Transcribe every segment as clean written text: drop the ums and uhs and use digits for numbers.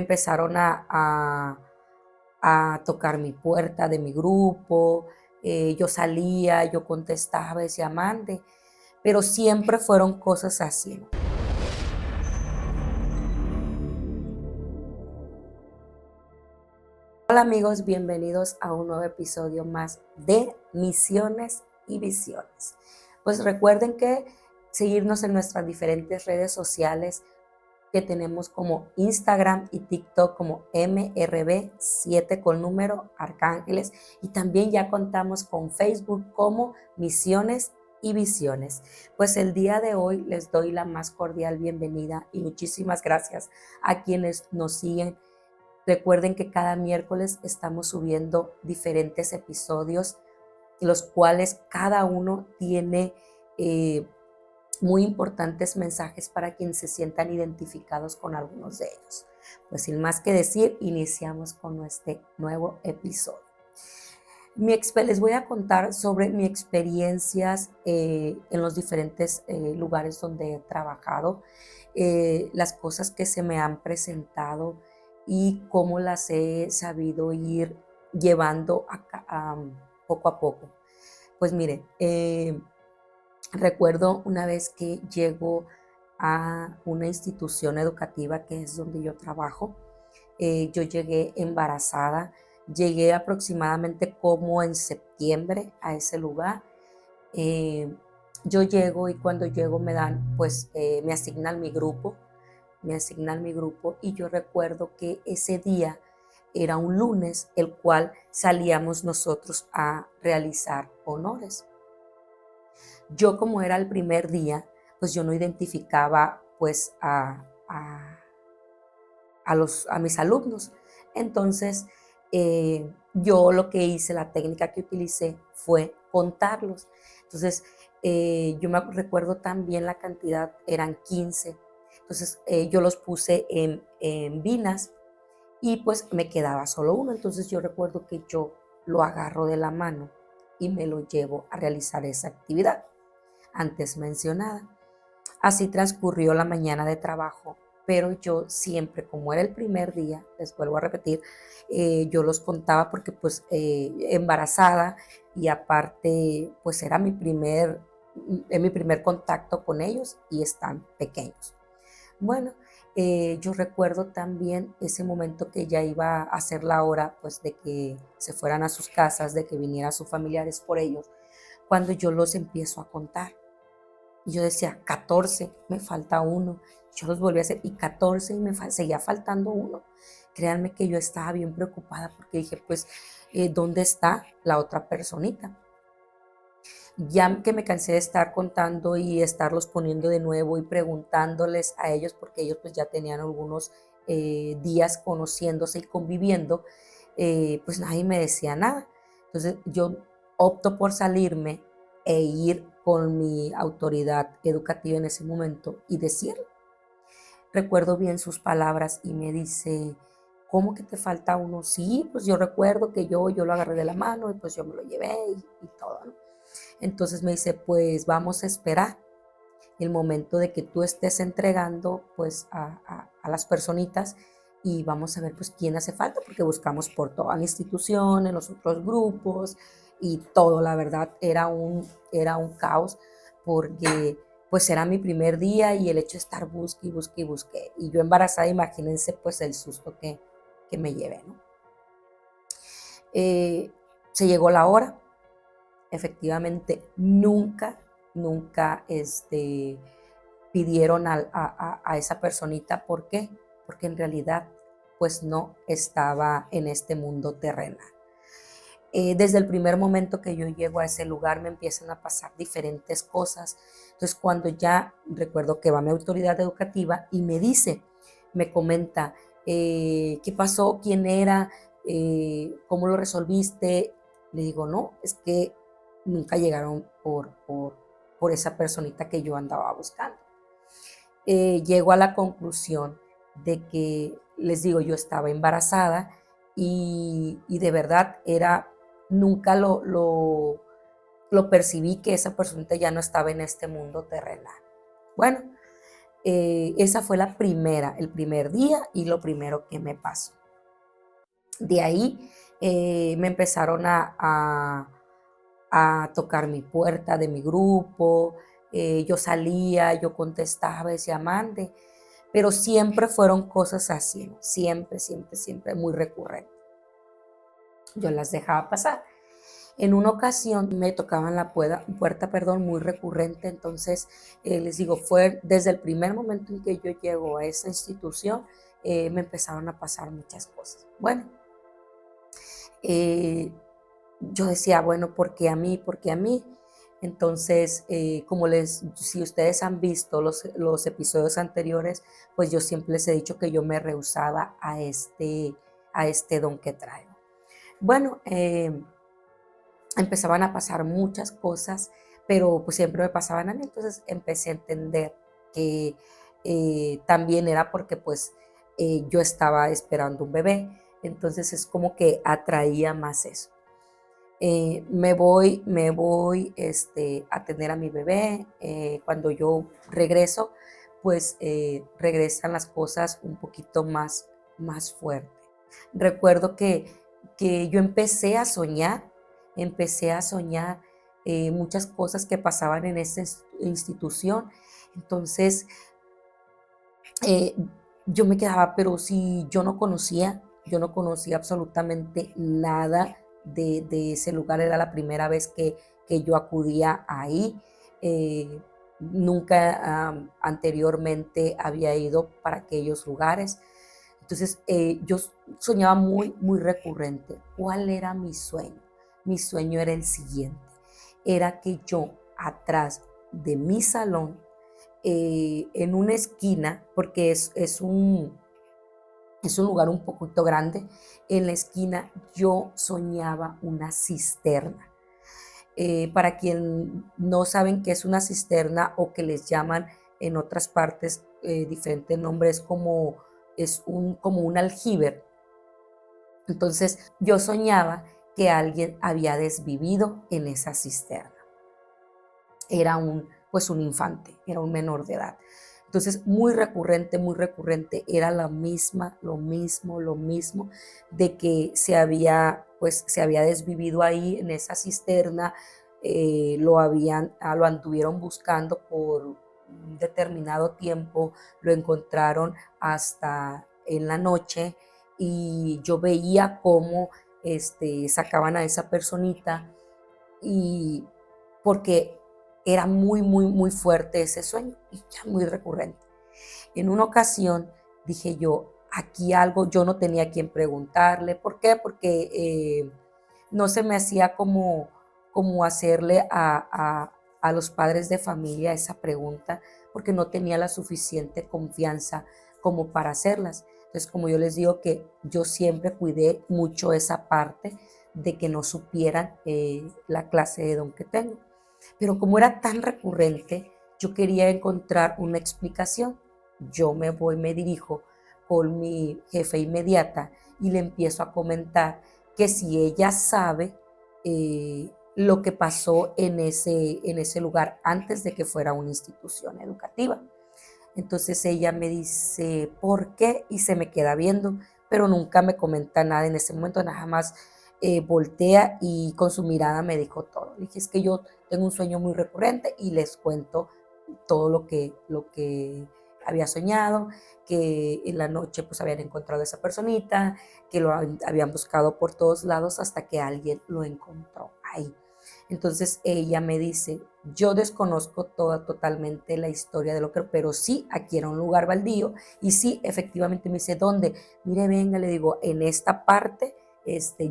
Empezaron a tocar mi puerta de mi grupo, yo salía, yo contestaba, decía, mande, pero siempre fueron cosas así, ¿no? Hola amigos, bienvenidos a un nuevo episodio más de Misiones y Visiones. Pues recuerden que seguirnos en nuestras diferentes redes sociales que tenemos como Instagram y TikTok como MRB7 con número Arcángeles, y también ya contamos con Facebook como Misiones y Visiones. Pues el día de hoy les doy la más cordial bienvenida y muchísimas gracias a quienes nos siguen. Recuerden que cada miércoles estamos subiendo diferentes episodios, los cuales cada uno tiene muy importantes mensajes para quienes se sientan identificados con algunos de ellos. Pues sin más que decir, iniciamos con este nuevo episodio. Les voy a contar sobre mis experiencias en los diferentes lugares donde he trabajado, las cosas que se me han presentado y cómo las he sabido ir llevando poco a poco. Pues mire, recuerdo una vez que llego a una institución educativa que es donde yo trabajo. Yo llegué embarazada, llegué aproximadamente como en septiembre a ese lugar. Eh, yo llego y cuando llego me dan, pues me asignan mi grupo y yo recuerdo que ese día era un lunes, el cual salíamos nosotros a realizar honores. Yo como era el primer día, pues yo no identificaba pues a mis alumnos. Entonces, yo lo que hice, la técnica que utilicé fue contarlos. Entonces, yo me recuerdo también la cantidad, eran 15. Entonces, yo los puse en vinas y pues me quedaba solo uno. Entonces, yo recuerdo que yo lo agarro de la mano y me lo llevo a realizar esa actividad antes mencionada. Así transcurrió la mañana de trabajo, pero yo siempre, como era el primer día, les vuelvo a repetir, yo los contaba porque pues embarazada y aparte pues era mi primer contacto con ellos y están pequeños. Bueno, yo recuerdo también ese momento que ya iba a ser la hora pues de que se fueran a sus casas, de que vinieran sus familiares por ellos, cuando yo los empiezo a contar. Y yo decía, 14, me falta uno. Yo los volví a hacer y 14 y seguía faltando uno. Créanme que yo estaba bien preocupada porque dije, pues, ¿dónde está la otra personita? Ya que me cansé de estar contando y estarlos poniendo de nuevo y preguntándoles a ellos, porque ellos pues ya tenían algunos días conociéndose y conviviendo, pues nadie me decía nada. Entonces yo opto por salirme e ir con mi autoridad educativa en ese momento y decirlo. Recuerdo bien sus palabras y me dice, ¿cómo que te falta uno? Sí, pues yo recuerdo que yo lo agarré de la mano y pues yo me lo llevé y todo, ¿no? Entonces me dice, pues vamos a esperar el momento de que tú estés entregando pues a las personitas y vamos a ver pues quién hace falta, porque buscamos por toda la institución, en los otros grupos y todo, la verdad era un caos porque pues era mi primer día y el hecho de estar busque y busque y busque. Y yo embarazada, imagínense pues el susto que me llevé, ¿no? Eh, Se llegó la hora, efectivamente nunca pidieron a esa personita. ¿Por qué? Porque en realidad pues no estaba en este mundo terrenal. Desde el primer momento que yo llego a ese lugar me empiezan a pasar diferentes cosas. Entonces cuando ya recuerdo que va mi autoridad educativa y me dice, me comenta, ¿qué pasó? ¿Quién era? ¿Cómo lo resolviste? Le digo, no, es que nunca llegaron por esa personita que yo andaba buscando. Llego a la conclusión de que, les digo, yo estaba embarazada y de verdad nunca lo percibí que esa personita ya no estaba en este mundo terrenal. Bueno, Esa fue el primer día y lo primero que me pasó. De ahí me empezaron a tocar mi puerta de mi grupo, yo salía, yo contestaba, decía, mande, pero siempre fueron cosas así, ¿no? Siempre, siempre, siempre, muy recurrentes. Yo las dejaba pasar. En una ocasión me tocaban la puerta, perdón, muy recurrente, entonces les digo, fue desde el primer momento en que yo llego a esa institución, me empezaron a pasar muchas cosas. Bueno, eh, yo decía, bueno, ¿por qué a mí? ¿Por qué a mí? Entonces, si ustedes han visto los episodios anteriores, pues yo siempre les he dicho que yo me rehusaba a este don que traigo. Bueno, empezaban a pasar muchas cosas, pero pues siempre me pasaban a mí, entonces empecé a entender que también era porque pues yo estaba esperando un bebé, entonces es como que atraía más eso. Me voy a tener a mi bebé. Cuando yo regreso, pues regresan las cosas un poquito más fuerte. Recuerdo que yo empecé a soñar muchas cosas que pasaban en esta institución. Entonces, eh, yo me quedaba, pero si yo no conocía absolutamente nada de ese lugar, era la primera vez que yo acudía ahí. eh, Nunca anteriormente había ido para aquellos lugares. Entonces, yo soñaba muy recurrente. ¿Cuál era mi sueño? Mi sueño era el siguiente. Era que yo, atrás de mi salón, en una esquina, porque es un lugar un poquito grande, en la esquina yo soñaba una cisterna. Para quien no saben qué es una cisterna o que les llaman en otras partes diferentes nombres, como un aljibe. Entonces yo soñaba que alguien había desvivido en esa cisterna. Era pues un infante, era un menor de edad. Entonces, muy recurrente, era lo mismo, de que se había desvivido ahí en esa cisterna, lo anduvieron buscando por un determinado tiempo, lo encontraron hasta en la noche y yo veía cómo sacaban a esa personita y porque era muy fuerte ese sueño y ya muy recurrente. En una ocasión dije yo, aquí algo, yo no tenía a quien preguntarle. ¿Por qué? Porque no se me hacía como hacerle a los padres de familia esa pregunta, porque no tenía la suficiente confianza como para hacerlas. Entonces, como yo les digo que yo siempre cuidé mucho esa parte de que no supieran la clase de don que tengo. Pero como era tan recurrente, yo quería encontrar una explicación. Me dirijo con mi jefe inmediata y le empiezo a comentar que si ella sabe lo que pasó en ese lugar antes de que fuera una institución educativa. Entonces ella me dice, ¿por qué? Y se me queda viendo, pero nunca me comenta nada en ese momento, nada más voltea y con su mirada me dijo todo. Le dije, es que yo tengo un sueño muy recurrente y les cuento todo lo que había soñado, que en la noche pues habían encontrado a esa personita, que habían buscado por todos lados hasta que alguien lo encontró ahí. Entonces ella me dice, yo desconozco totalmente la historia de lo que, pero sí, aquí era un lugar baldío y sí, efectivamente me dice, ¿dónde? Mire, venga, le digo, en esta parte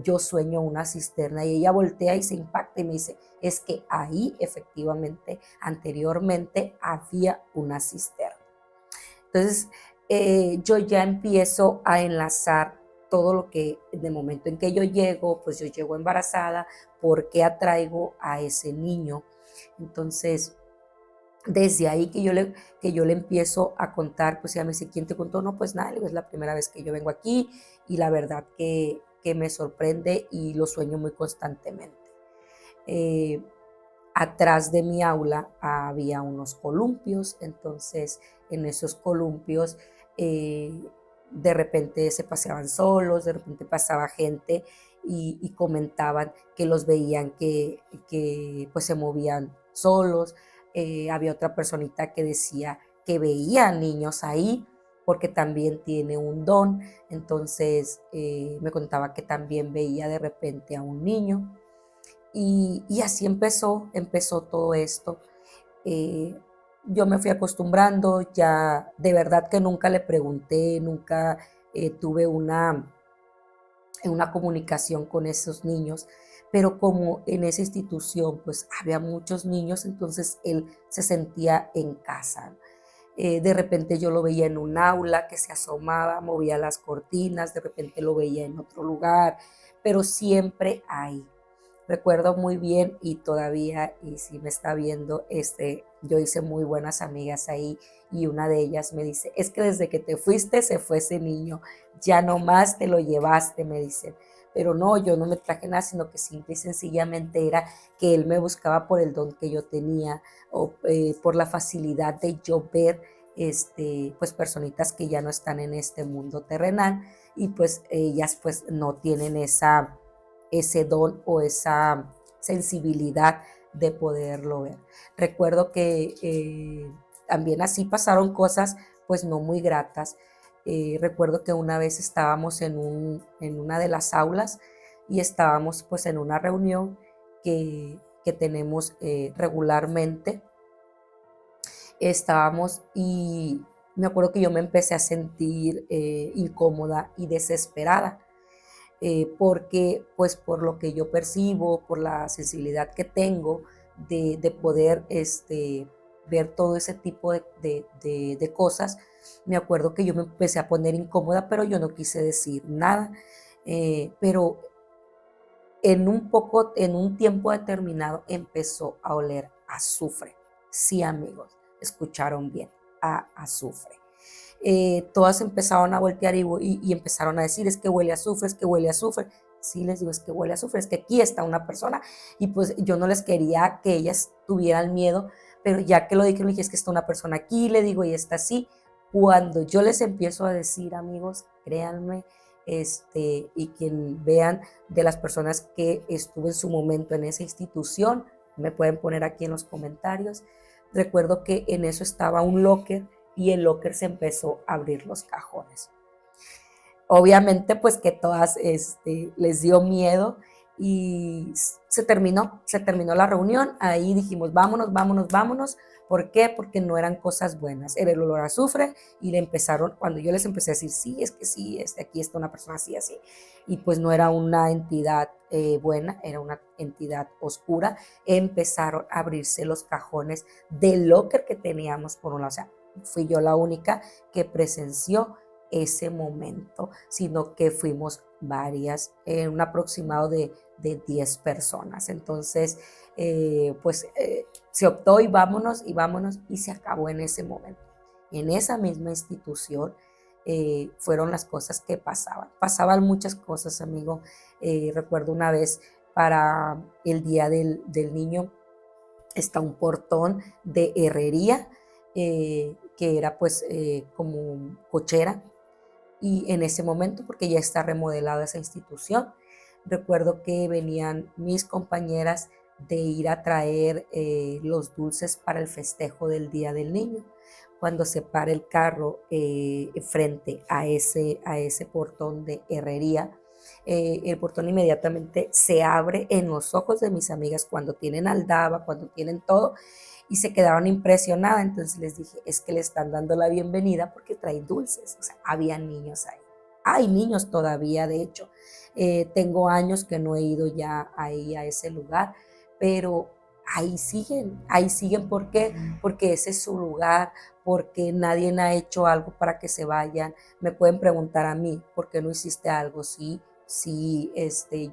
yo sueño una cisterna y ella voltea y se impacta y me dice, es que ahí efectivamente anteriormente había una cisterna. Entonces, yo ya empiezo a enlazar todo lo que, de momento en que yo llego, pues yo llego embarazada, ¿por qué atraigo a ese niño? Entonces, desde ahí que yo le empiezo a contar, pues ella me dice, ¿quién te contó? No, pues nada, es la primera vez que yo vengo aquí y la verdad que me sorprende y lo sueño muy constantemente. Eh, atrás de mi aula había unos columpios, entonces en esos columpios eh, de repente se paseaban solos, de repente pasaba gente y comentaban que los veían que pues se movían solos. Había otra personita que decía que veía niños ahí porque también tiene un don, entonces me contaba que también veía de repente a un niño y así empezó todo esto. Eh, yo me fui acostumbrando, ya de verdad que nunca le pregunté, nunca tuve una comunicación con esos niños, pero como en esa institución pues había muchos niños, entonces él se sentía en casa. De repente yo lo veía en un aula que se asomaba, movía las cortinas, de repente lo veía en otro lugar, pero siempre ahí. Recuerdo muy bien y todavía, y si me está viendo, yo hice muy buenas amigas ahí y una de ellas me dice, es que desde que te fuiste se fue ese niño, ya no más te lo llevaste, me dicen. Pero no, yo no me traje nada, sino que simple y sencillamente era que él me buscaba por el don que yo tenía o por la facilidad de yo ver pues personitas que ya no están en este mundo terrenal y pues ellas pues no tienen ese don o esa sensibilidad de poderlo ver. Recuerdo que también así pasaron cosas pues no muy gratas. Recuerdo que una vez estábamos en una de las aulas y estábamos pues en una reunión que tenemos regularmente. Estábamos y me acuerdo que yo me empecé a sentir incómoda y desesperada porque pues por lo que yo percibo, por la sensibilidad que tengo de poder ver todo ese tipo de cosas, me acuerdo que yo me empecé a poner incómoda, pero yo no quise decir nada. Pero en un tiempo determinado empezó a oler azufre. Sí, amigos, escucharon bien, a azufre. Todas empezaron a voltear y empezaron a decir, es que huele a azufre, es que huele a azufre. Sí, les digo, es que huele a azufre, es que aquí está una persona. Y pues yo no les quería que ellas tuvieran miedo, pero ya que lo dije, le dije, es que está una persona aquí, le digo, y está así. Cuando yo les empiezo a decir, amigos, créanme, y quien vean de las personas que estuve en su momento en esa institución, me pueden poner aquí en los comentarios. Recuerdo que en eso estaba un locker y el locker se empezó a abrir los cajones. Obviamente, pues que todas les dio miedo y se terminó la reunión. Ahí dijimos, vámonos, vámonos, vámonos. ¿Por qué? Porque no eran cosas buenas. Era el olor a azufre y le empezaron, cuando yo les empecé a decir, sí, es que sí, aquí está una persona así, así. Y pues no era una entidad buena, era una entidad oscura. Empezaron a abrirse los cajones del locker que teníamos por un lado. O sea, fui yo la única que presenció ese momento, sino que fuimos varias, un aproximado de 10 personas. Entonces, se optó y vámonos, y se acabó en ese momento. En esa misma institución fueron las cosas que pasaban. Pasaban muchas cosas, amigo. Recuerdo una vez para el Día del Niño, está un portón de herrería, que era pues como cochera, y en ese momento, porque ya está remodelada esa institución, recuerdo que venían mis compañeras de ir a traer los dulces para el festejo del Día del Niño. Cuando se para el carro frente a ese portón de herrería, el portón inmediatamente se abre en los ojos de mis amigas cuando tienen aldaba, cuando tienen todo, y se quedaron impresionadas. Entonces les dije, es que le están dando la bienvenida porque traen dulces. O sea, había niños ahí. Hay niños todavía, de hecho. Tengo años que no he ido ya ahí a ese lugar, pero ahí siguen. ¿Por qué? Porque ese es su lugar, porque nadie ha hecho algo para que se vayan. Me pueden preguntar a mí, ¿por qué no hiciste algo? Sí, sí,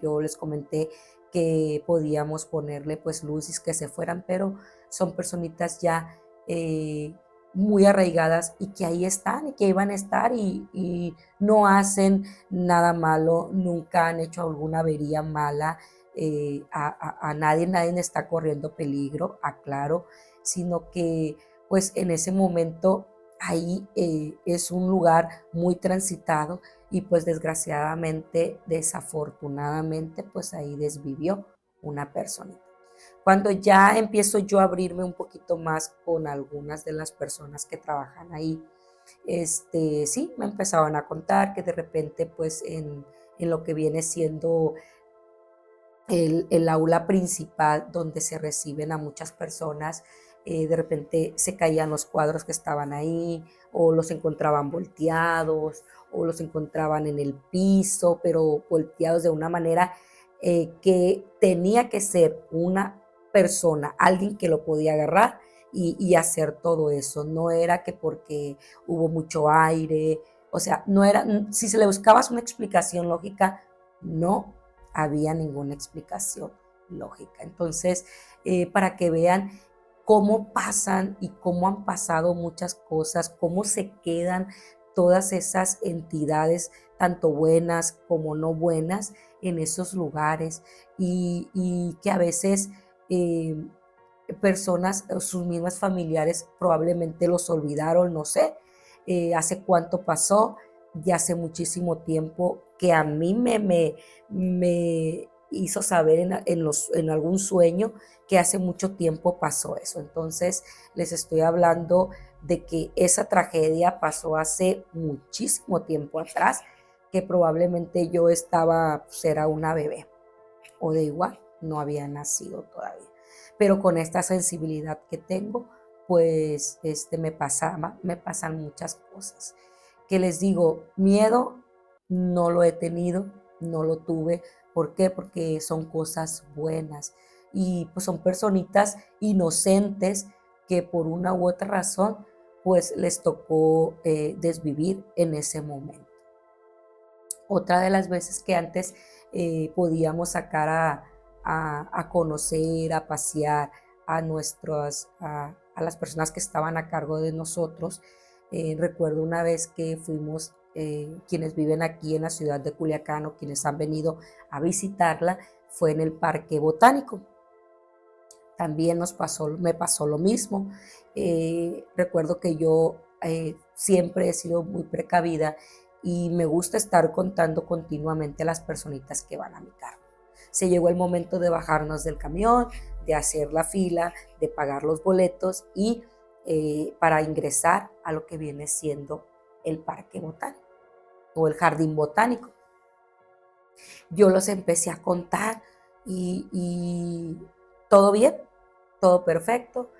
yo les comenté que podíamos ponerle pues luces que se fueran, pero son personitas ya muy arraigadas y que ahí están y que iban a estar y no hacen nada malo, nunca han hecho alguna avería mala. a nadie, nadie está corriendo peligro, aclaro, sino que pues en ese momento ahí es un lugar muy transitado y pues desgraciadamente, desafortunadamente, pues ahí desvivió una persona. Cuando ya empiezo yo a abrirme un poquito más con algunas de las personas que trabajan ahí, sí, me empezaban a contar que de repente, pues en lo que viene siendo el aula principal donde se reciben a muchas personas, de repente se caían los cuadros que estaban ahí, o los encontraban volteados, o los encontraban en el piso, pero volteados de una manera que tenía que ser una persona, alguien que lo podía agarrar y hacer todo eso. No era que porque hubo mucho aire, o sea, no era, si se le buscabas una explicación lógica, no había ninguna explicación lógica. Entonces, para que vean cómo pasan y cómo han pasado muchas cosas, cómo se quedan todas esas entidades, tanto buenas como no buenas, en esos lugares y que a veces personas, sus mismas familiares probablemente los olvidaron, no sé, hace cuánto pasó, ya hace muchísimo tiempo que a mí me hizo saber en algún sueño que hace mucho tiempo pasó eso. Entonces les estoy hablando de que esa tragedia pasó hace muchísimo tiempo atrás, que probablemente yo estaba, pues era una bebé o de igual, no había nacido todavía. Pero con esta sensibilidad que tengo, pues me pasan muchas cosas. Que les digo, miedo no lo he tenido, no lo tuve. ¿Por qué? Porque son cosas buenas y pues son personitas inocentes que por una u otra razón pues les tocó desvivir en ese momento. Otra de las veces que antes podíamos sacar a conocer, a pasear a las personas que estaban a cargo de nosotros. Recuerdo una vez que fuimos, quienes viven aquí en la ciudad de Culiacán o quienes han venido a visitarla, fue en el Parque Botánico. También me pasó lo mismo. Recuerdo que yo siempre he sido muy precavida y me gusta estar contando continuamente a las personitas que van a mi cargo. Se llegó el momento de bajarnos del camión, de hacer la fila, de pagar los boletos y para ingresar a lo que viene siendo el Parque Botánico o el Jardín Botánico. Yo los empecé a contar y todo bien, todo perfecto.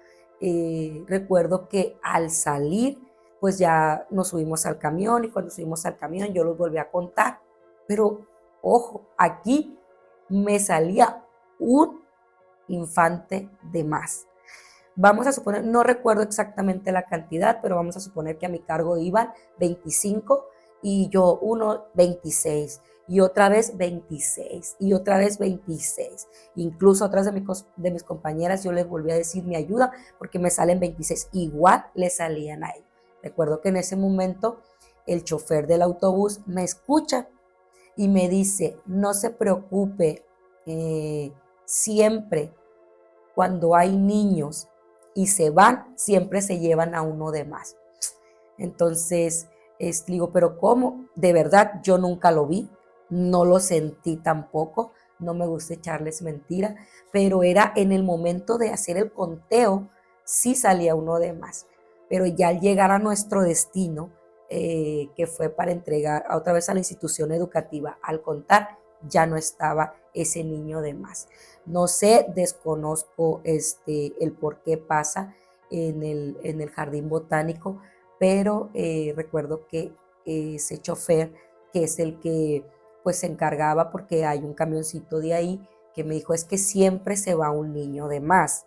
Recuerdo que al salir, pues ya nos subimos al camión y cuando subimos al camión yo los volví a contar. Pero, ojo, aquí me salía un infante de más. Vamos a suponer, no recuerdo exactamente la cantidad, pero vamos a suponer que a mi cargo iban 25 y yo 26 y otra vez 26 y otra vez 26. Incluso a otras de mis compañeras yo les volví a decir mi ayuda porque me salen 26. Igual le salían a ellos. Recuerdo que en ese momento el chofer del autobús me escucha y me dice, no se preocupe, siempre cuando hay niños y se van, siempre se llevan a uno de más. Entonces, digo, pero ¿cómo? De verdad, yo nunca lo vi, no lo sentí tampoco, no me gusta echarles mentira, pero era en el momento de hacer el conteo, sí salía uno de más. Pero ya al llegar a nuestro destino, que fue para entregar otra vez a la institución educativa, al contar, ya no estaba ese niño de más. No sé, desconozco el por qué pasa en el jardín botánico, pero recuerdo que ese chofer, que es el que pues se encargaba, porque hay un camioncito de ahí, que me dijo, es que siempre se va un niño de más,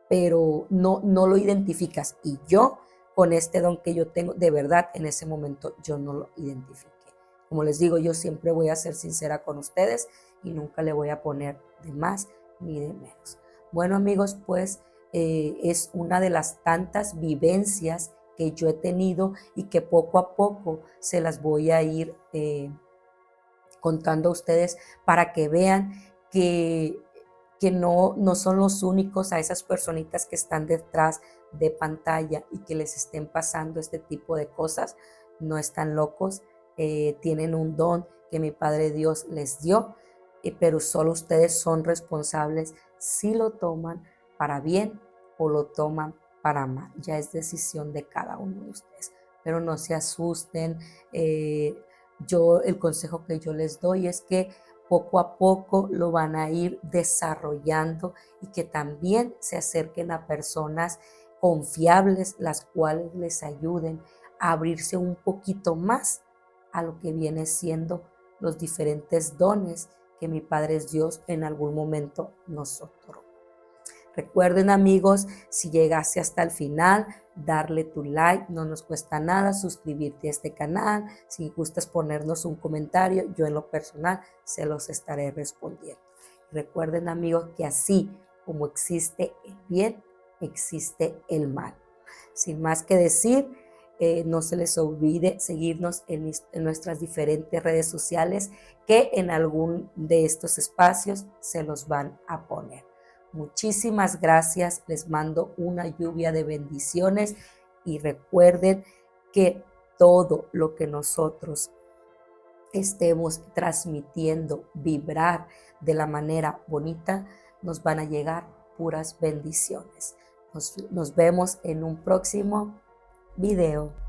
pero no lo identificas. Y yo, con este don que yo tengo, de verdad, en ese momento yo no lo identifiqué. Como les digo, yo siempre voy a ser sincera con ustedes y nunca le voy a poner de más ni de menos. Bueno, amigos, pues es una de las tantas vivencias que yo he tenido y que poco a poco se las voy a ir contando a ustedes para que vean que, que no son los únicos, a esas personitas que están detrás de pantalla y que les estén pasando este tipo de cosas, no están locos, tienen un don que mi Padre Dios les dio, pero solo ustedes son responsables si lo toman para bien o lo toman para mal. Ya es decisión de cada uno de ustedes, pero no se asusten. El consejo que yo les doy es que poco a poco lo van a ir desarrollando y que también se acerquen a personas confiables, las cuales les ayuden a abrirse un poquito más a lo que viene siendo los diferentes dones que mi Padre Dios en algún momento nos otorgó. Recuerden, amigos, si llegaste hasta el final, darle tu like, no nos cuesta nada, suscribirte a este canal. Si gustas ponernos un comentario, yo en lo personal se los estaré respondiendo. Recuerden, amigos, que así como existe el bien, existe el mal. Sin más que decir, no se les olvide seguirnos en nuestras diferentes redes sociales, que en algún de estos espacios se los van a poner. Muchísimas gracias, les mando una lluvia de bendiciones y recuerden que todo lo que nosotros estemos transmitiendo, vibrar de la manera bonita, nos van a llegar puras bendiciones. Nos vemos en un próximo video.